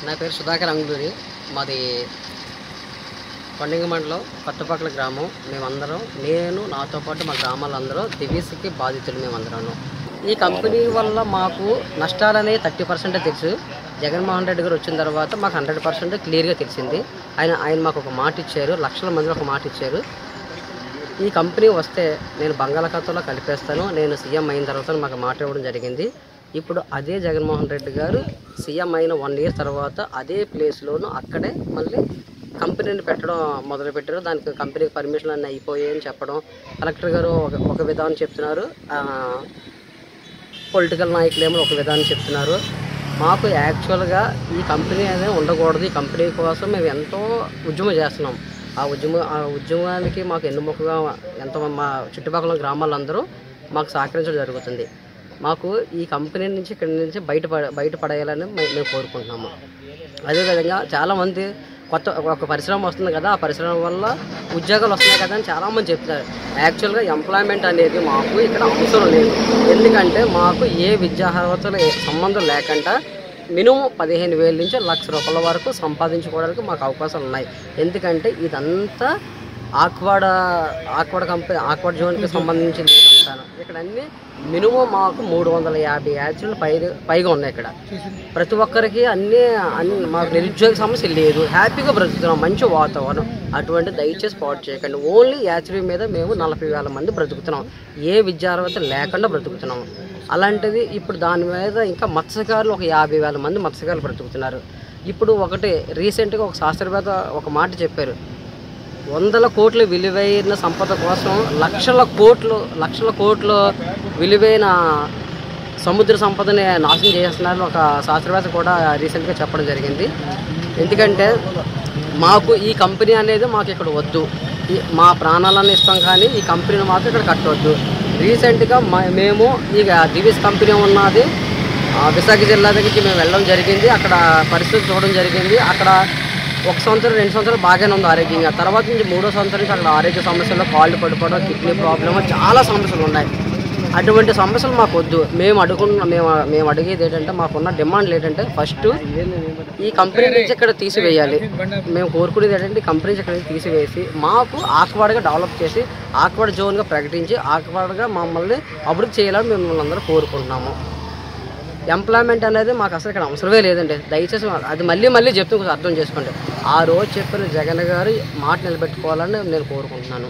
నా పేరు సుధాకర్ అంగులూరి. మాది కొండంగి మండలం కొత్తపక్కల గ్రామం. మేమందరం, నేను నాతో పాటు మా గ్రామాలందరూ దివీస్కి బాధితులు. మేమందరం ఈ కంపెనీ వల్ల మాకు నష్టాలనే 30% తెలుసు. జగన్మోహన్ రెడ్డి గారు వచ్చిన తర్వాత మాకు 100% క్లియర్గా తెలిసింది. ఆయన మాకు ఒక మాట ఇచ్చారు, లక్షల మందిలో ఒక మాట ఇచ్చారు. ఈ కంపెనీ వస్తే నేను బంగాళాఖాతంలో కలిపేస్తాను, నేను సీఎం అయిన తర్వాత మాకు మాట ఇవ్వడం జరిగింది. ఇప్పుడు అదే జగన్మోహన్ రెడ్డి గారు సీఎం అయిన 1 ఇయర్ తర్వాత అదే ప్లేస్లోనూ అక్కడే మళ్ళీ కంపెనీని పెట్టడం మొదలుపెట్టారు. దానికి కంపెనీకి పర్మిషన్ అన్నీ అయిపోయాయని చెప్పడం, కలెక్టర్ గారు ఒక విధానం చెప్తున్నారు, పొలిటికల్ నాయకులేమో ఒక విధానం చెప్తున్నారు. మాకు యాక్చువల్గా ఈ కంపెనీ అనేది ఉండకూడదు. ఈ కంపెనీ కోసం మేము ఎంతో ఉద్యమం చేస్తున్నాం. ఆ ఉద్యమానికి మాకు ఎన్నుముకగా ఎంతో మా చుట్టుపక్కల గ్రామాలందరూ మాకు సహకరించడం జరుగుతుంది. మాకు ఈ కంపెనీ నుంచి ఇక్కడి నుంచి బయటపడేయాలని మేము కోరుకుంటున్నాము. అదేవిధంగా చాలామంది ఒక పరిశ్రమ వస్తుంది కదా, ఆ పరిశ్రమ వల్ల ఉద్యోగాలు వస్తున్నాయి కదా అని చాలామంది చెప్తున్నారు. యాక్చువల్గా ఎంప్లాయ్మెంట్ అనేది మాకు ఇక్కడ అవసరం లేదు. ఎందుకంటే మాకు ఏ విద్యార్హతలు సంబంధం లేకుండా మినిమం 15,000 నుంచి ₹1,00,000 వరకు సంపాదించుకోవడానికి మాకు అవకాశాలు ఉన్నాయి. ఎందుకంటే ఇదంతా ఆక్వాడ్ కంపెనీ, ఆక్వాడ్ జోన్కి సంబంధించింది. ఇక్కడ అన్నీ మినిమం మాకు 350 యాచ్లు పైగా ఉన్నాయి. ఇక్కడ ప్రతి ఒక్కరికి అన్నీ మాకు నిరుద్యోగ సమస్య లేదు, హ్యాపీగా బ్రతుకుతున్నాం, మంచి వాతావరణం. అటువంటి దయచేసి పాటు చేయకండి. ఓన్లీ యాచరీ మీద మేము 40,000 మంది బ్రతుకుతున్నాం, ఏ విద్యార్హత లేకుండా బ్రతుకుతున్నాము. అలాంటిది ఇప్పుడు దాని మీద ఇంకా మత్స్యకారులు ఒక 50,000 మంది మత్స్యకారులు బ్రతుకుతున్నారు. ఇప్పుడు రీసెంట్గా ఒక శాస్త్రవేత్త ఒక మాట చెప్పారు, 100 కోట్ల విలువైన సంపద కోసం లక్షల కోట్లు విలువైన సముద్ర సంపదని నాశనం చేస్తున్నారని ఒక శాస్త్రవేత్త కూడా రీసెంట్గా చెప్పడం జరిగింది. ఎందుకంటే మాకు ఈ కంపెనీ అనేది మాకు ఇక్కడ వద్దు, మా ప్రాణాలను ఇస్తాం కానీ ఈ కంపెనీని మాత్రం ఇక్కడ కట్టవద్దు. రీసెంట్గా మేము ఈ దివీస్ కంపెనీ ఉన్నది విశాఖ జిల్లా దగ్గరికి మేము వెళ్ళడం జరిగింది. అక్కడ పరిస్థితి చూడడం జరిగింది. అక్కడ 1 సంవత్సరం 2 సంవత్సరాలు బాగానే ఉంది ఆరోగ్యంగా. తర్వాత నుంచి 3వ సంవత్సరం నుంచి అక్కడ ఆరోగ్య సమస్యలు, కాళ్ళు పడిపోవడం, కిడ్నీ ప్రాబ్లమ్, చాలా సమస్యలు ఉన్నాయి. అటువంటి సమస్యలు మాకు వద్దు. మేము అడిగేది ఏంటంటే, మాకున్న డిమాండ్లు ఏంటంటే, ఫస్ట్ ఈ కంపెనీ నుంచి ఇక్కడ తీసివేయాలి. మేము కోరుకునేది ఏంటంటే, ఈ కంపెనీ నుంచి ఇక్కడ తీసివేసి మాకు ఆక్వాడ్గా డెవలప్ చేసి ఆక్వాడ్ జోన్గా ప్రకటించి ఆక్వాడ్గా మమ్మల్ని అభివృద్ధి చేయాలని మేము మిమ్మల్ని అందరూ కోరుకుంటున్నాము. ఎంప్లాయ్మెంట్ అనేది మాకు అసలు ఇక్కడ అవసరమే లేదండి. దయచేసి అది మళ్ళీ చెప్తూ కొంచెం అర్థం చేసుకోండి. ఆ రోజు చెప్పిన జగన్ గారు మాట నిలబెట్టుకోవాలని నేను కోరుకుంటున్నాను.